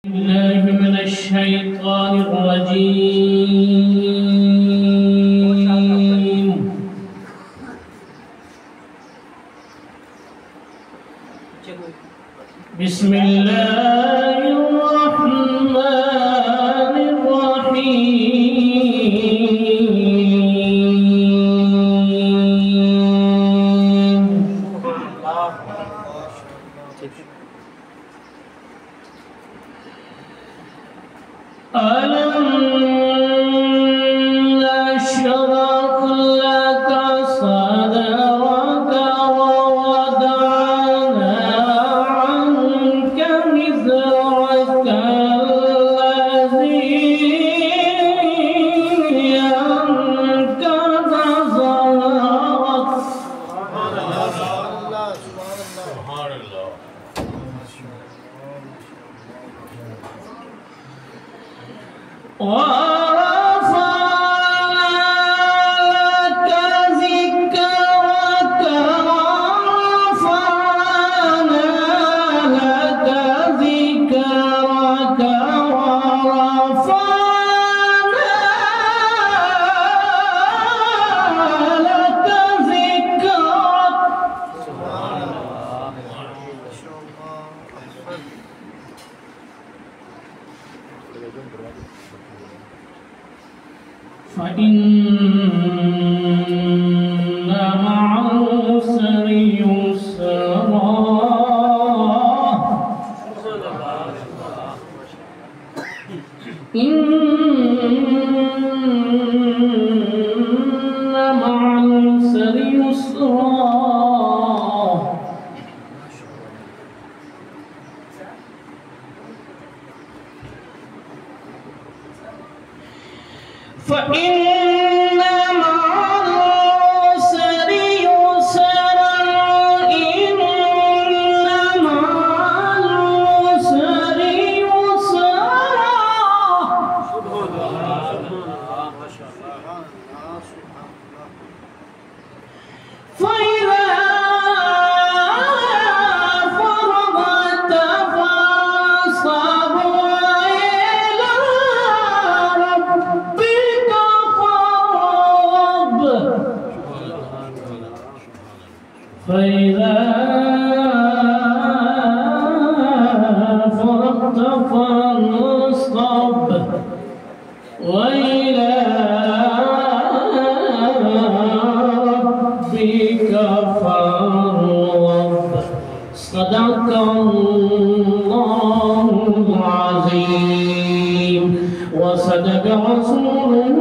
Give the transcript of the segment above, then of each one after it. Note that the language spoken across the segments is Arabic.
الله من الشيطان الرجيم. بسم الله الرحمن الرحيم. ألم نشرح لك صدرك ووضعنا عنك وزرك الذي أنقض ظهرك. ورفعنا لك ذكرك ورفعنا لك ذكرك ورفعنا لك ذكرك. سبحان الله. فإن مع العسر يسرا. إن مع العسر يسرا. فإن مع العسر يسرا. إن مع العسر يسرا. فإذا فرغت فانصب وإلى ربك فارغب. فإذا فرغت فانصب وإلى ربك فارغب. صدق الله العظيم وصدق رسوله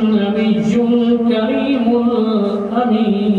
النبي الكريم الأمين.